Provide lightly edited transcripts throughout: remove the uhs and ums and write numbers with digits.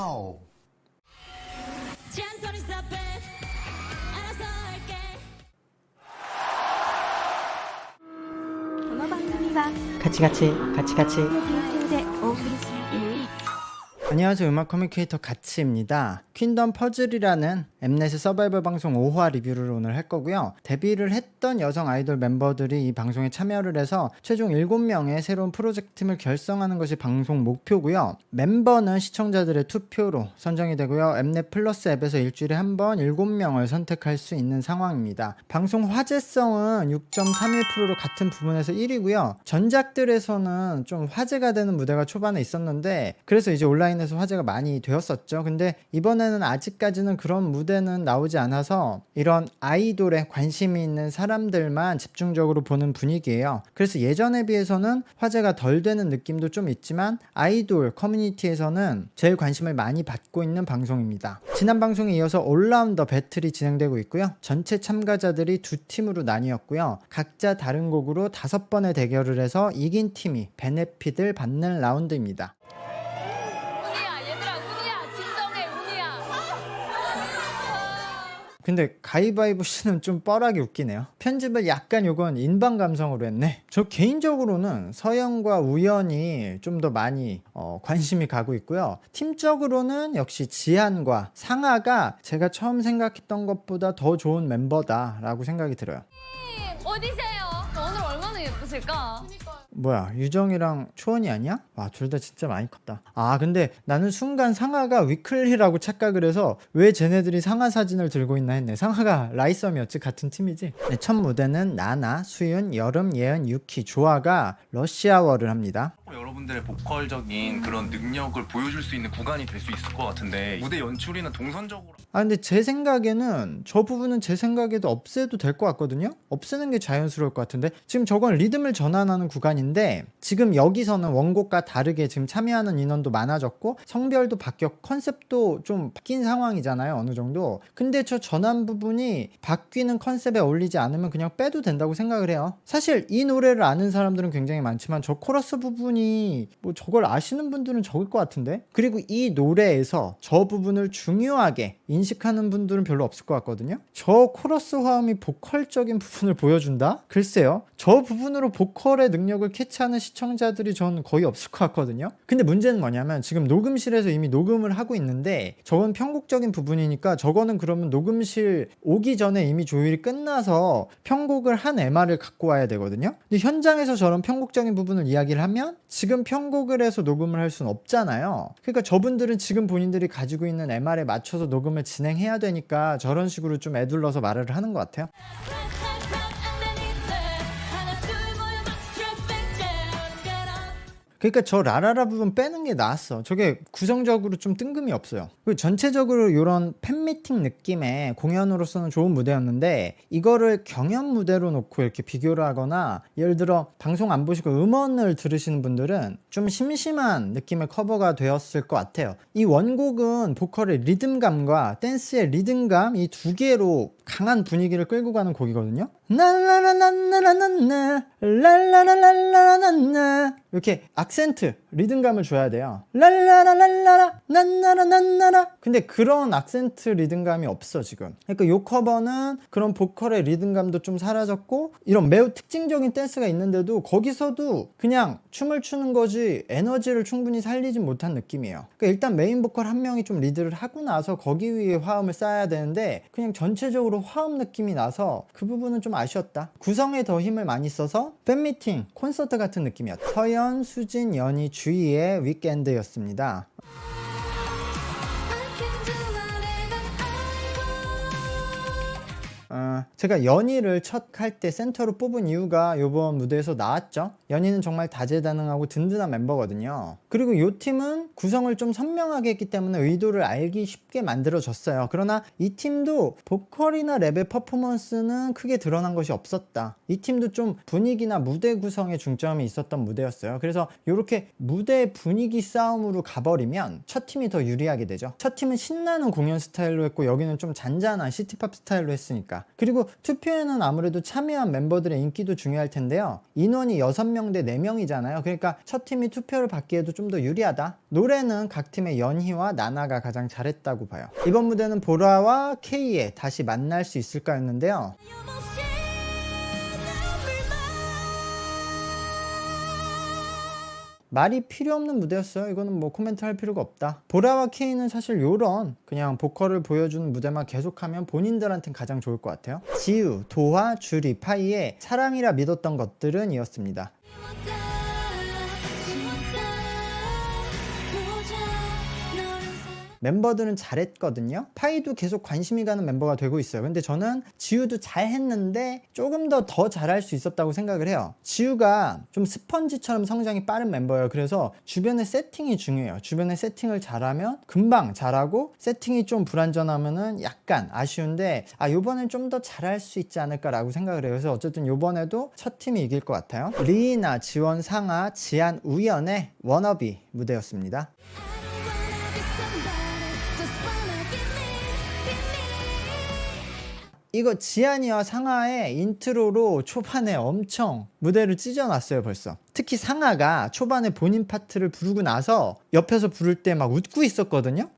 와우. 같이. 안녕하세요. 음악 커뮤니케이터 가치입니다. 퀸덤 퍼즐이라는 엠넷의 서바이벌 방송 5화 리뷰를 오늘 할 거고요. 데뷔를 했던 여성 아이돌 멤버들이 이 방송에 참여를 해서 최종 7명의 새로운 프로젝트팀을 결성하는 것이 방송 목표고요. 멤버는 시청자들의 투표로 선정이 되고요. 엠넷 플러스 앱에서 일주일에 한 번 7명을 선택할 수 있는 상황입니다. 방송 화제성은 6.31%로 같은 부분에서 1위고요. 전작들에서는 좀 화제가 되는 무대가 초반에 있었는데 그래서 이제 온라인에서 화제가 많이 되었었죠. 근데 이번에는 아직까지는 그런 무대는 나오지 않아서 이런 아이돌에 관심이 있는 사람들만 집중적으로 보는 분위기예요. 그래서 예전에 비해서는 화제가 덜 되는 느낌도 좀 있지만 아이돌 커뮤니티에서는 제일 관심을 많이 받고 있는 방송입니다. 지난 방송에 이어서 올라운더 배틀이 진행되고 있고요. 전체 참가자들이 두 팀으로 나뉘었고요. 각자 다른 곡으로 5번의 대결을 해서 이긴 팀이 베네핏을 받는 라운드입니다. 근데 가위바위보 씨는 좀 뻘하게 웃기네요. 편집을 약간 요건 인방 감성으로 했네. 저 개인적으로는 서영과 우연이 좀 더 많이 관심이 가고 있고요. 팀적으로는 역시 지한과 상아가 제가 처음 생각했던 것보다 더 좋은 멤버다라고 생각이 들어요. 어디세요? 오늘 얼마나 예쁘실까? 뭐야, 유정이랑 초원이 아니야? 와, 둘 다 진짜 많이 컸다. 아, 근데 나는 순간 상아가 위클리라고 착각을 해서 왜 쟤네들이 상아 사진을 들고 있나 했네. 상아가 라이썸이었지. 같은 팀이지. 네, 첫 무대는 나나, 수윤, 여름, 예은, 유키, 조아가 러시아워를 합니다. 여러분들의 보컬적인 그런 능력을 보여줄 수 있는 구간이 될 수 있을 것 같은데 무대 연출이나 동선적으로 근데 제 생각에는 저 부분은 제 생각에도 없애도 될 것 같거든요. 없애는 게 자연스러울 것 같은데 지금 저건 리듬을 전환하는 구간인데 지금 여기서는 원곡과 다르게 지금 참여하는 인원도 많아졌고 성별도 바뀌었고 컨셉도 좀 바뀐 상황이잖아요. 어느 정도. 근데 저 전환 부분이 바뀌는 컨셉에 어울리지 않으면 그냥 빼도 된다고 생각을 해요. 사실 이 노래를 아는 사람들은 굉장히 많지만 저 코러스 부분이 뭐 저걸 아시는 분들은 적을 것 같은데. 그리고 이 노래에서 저 부분을 중요하게 인식하는 분들은 별로 없을 것 같거든요. 저 코러스 화음이 보컬적인 부분을 보여준다? 글쎄요. 저 부분으로 보컬의 능력을 캐치하는 시청자들이 전 거의 없을 것 같거든요. 근데 문제는 뭐냐면 지금 녹음실에서 이미 녹음을 하고 있는데 저건 편곡적인 부분이니까 저거는 그러면 녹음실 오기 전에 이미 조율이 끝나서 편곡을 한 MR을 갖고 와야 되거든요. 근데 현장에서 저런 편곡적인 부분을 이야기를 하면 지금 편곡을 해서 녹음을 할 수는 없잖아요. 그러니까 저분들은 지금 본인들이 가지고 있는 MR에 맞춰서 녹음을 진행해야 되니까 저런 식으로 좀 애둘러서 말을 하는 것 같아요. 그러니까 저 라라라 부분 빼는 게 나았어. 저게 구성적으로 좀 뜬금이 없어요. 그리고 전체적으로 이런 팬미팅 느낌의 공연으로서는 좋은 무대였는데 이거를 경연 무대로 놓고 이렇게 비교를 하거나 예를 들어 방송 안 보시고 음원을 들으시는 분들은 좀 심심한 느낌의 커버가 되었을 것 같아요. 이 원곡은 보컬의 리듬감과 댄스의 리듬감 이 두 개로 강한 분위기를 끌고 가는 곡이거든요. 나나나나나나나 랄라라랄라라나 이렇게 악센트 리듬감을 줘야 돼요. 랄라라랄라라 난나라난나라. 근데 그런 악센트 리듬감이 없어 지금. 그러니까 요 커버는 그런 보컬의 리듬감도 좀 사라졌고 이런 매우 특징적인 댄스가 있는데도 거기서도 그냥 춤을 추는 거지 에너지를 충분히 살리진 못한 느낌이에요. 그러니까 일단 메인 보컬 한 명이 좀 리드를 하고 나서 거기 위에 화음을 쌓아야 되는데 그냥 전체적으로 화음 느낌이 나서 그 부분은 좀 아쉬웠다. 구성에 더 힘을 많이 써서 팬미팅, 콘서트 같은 느낌이었다. 서연, 수진, 연희, 주희의 위켄드였습니다. 제가 연희를 첫 할 때 센터로 뽑은 이유가 이번 무대에서 나왔죠. 연희는 정말 다재다능하고 든든한 멤버거든요. 그리고 이 팀은 구성을 좀 선명하게 했기 때문에 의도를 알기 쉽게 만들어졌어요. 그러나 이 팀도 보컬이나 랩의 퍼포먼스는 크게 드러난 것이 없었다. 이 팀도 좀 분위기나 무대 구성에 중점이 있었던 무대였어요. 그래서 이렇게 무대 분위기 싸움으로 가버리면 첫 팀이 더 유리하게 되죠. 첫 팀은 신나는 공연 스타일로 했고 여기는 좀 잔잔한 시티팝 스타일로 했으니까. 있습니다. 그리고 투표에는 아무래도 참여한 멤버들의 인기도 중요할 텐데요. 인원이 6명 대 4명이잖아요. 그러니까 첫 팀이 투표를 받기에도 좀 더 유리하다. 노래는 각 팀의 연희와 나나가 가장 잘했다고 봐요. 이번 무대는 보라와 K의 다시 만날 수 있을까였는데요. 말이 필요 없는 무대였어요. 이거는 뭐 코멘트 할 필요가 없다. 보라와 K는 사실 요런 그냥 보컬을 보여주는 무대만 계속하면 본인들한테는 가장 좋을 것 같아요. 지우, 도화, 주리, 파이의 사랑이라 믿었던 것들은 이었습니다. 멤버들은 잘했거든요. 파이도 계속 관심이 가는 멤버가 되고 있어요. 근데 저는 지우도 잘했는데 조금 더 잘할 수 있었다고 생각을 해요. 지우가 좀 스펀지처럼 성장이 빠른 멤버예요. 그래서 주변의 세팅이 중요해요. 주변의 세팅을 잘하면 금방 잘하고, 세팅이 좀 불안전하면은 약간 아쉬운데 요번엔 좀 더 잘할 수 있지 않을까라고 생각을 해요. 그래서 어쨌든 요번에도 첫 팀이 이길 것 같아요. 리이나, 지원, 상아, 지안, 우연의 워너비 무대였습니다. 이거 지안이와 상아의 인트로로 초반에 엄청 무대를 찢어놨어요. 벌써 특히 상아가 초반에 본인 파트를 부르고 나서 옆에서 부를 때 막 웃고 있었거든요.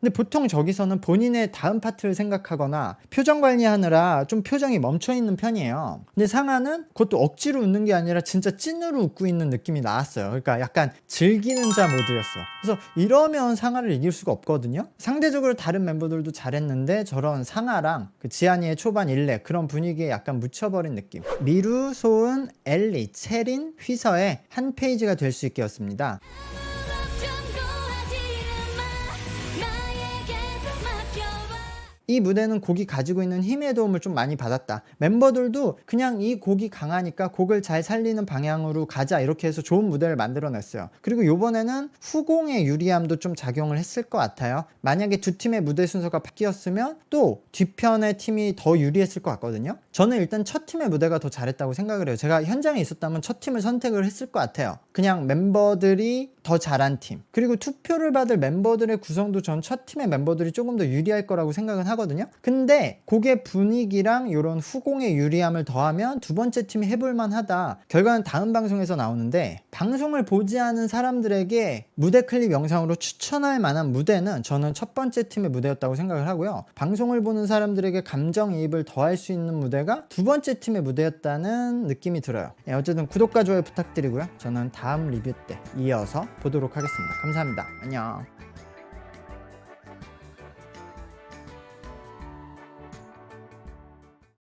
근데 보통 저기서는 본인의 다음 파트를 생각하거나 표정 관리하느라 좀 표정이 멈춰있는 편이에요. 근데 상아는 그것도 억지로 웃는 게 아니라 진짜 찐으로 웃고 있는 느낌이 나왔어요. 그러니까 약간 즐기는 자 모드였어. 그래서 이러면 상아를 이길 수가 없거든요. 상대적으로 다른 멤버들도 잘했는데 저런 상아랑 그 지안이의 초반 일렉 그런 분위기에 약간 묻혀버린 느낌. 미루, 소은, 엘리, 채린, 휘서의 한 페이지가 될 수 있게였습니다. 이 무대는 곡이 가지고 있는 힘의 도움을 좀 많이 받았다. 멤버들도 그냥 이 곡이 강하니까 곡을 잘 살리는 방향으로 가자 이렇게 해서 좋은 무대를 만들어냈어요. 그리고 이번에는 후공의 유리함도 좀 작용을 했을 것 같아요. 만약에 두 팀의 무대 순서가 바뀌었으면 또 뒤편의 팀이 더 유리했을 것 같거든요. 저는 일단 첫 팀의 무대가 더 잘했다고 생각을 해요. 제가 현장에 있었다면 첫 팀을 선택을 했을 것 같아요. 그냥 멤버들이 더 잘한 팀, 그리고 투표를 받을 멤버들의 구성도 전 첫 팀의 멤버들이 조금 더 유리할 거라고 생각은 하거든요. 근데 곡의 분위기랑 이런 후공의 유리함을 더하면 두 번째 팀이 해볼만 하다. 결과는 다음 방송에서 나오는데, 방송을 보지 않은 사람들에게 무대 클립 영상으로 추천할 만한 무대는 저는 첫 번째 팀의 무대였다고 생각을 하고요. 방송을 보는 사람들에게 감정이입을 더할 수 있는 무대가 두 번째 팀의 무대였다는 느낌이 들어요. 어쨌든 구독과 좋아요 부탁드리고요. 저는 다음 리뷰 때 이어서 보도록 하겠습니다. 감사합니다. 안녕.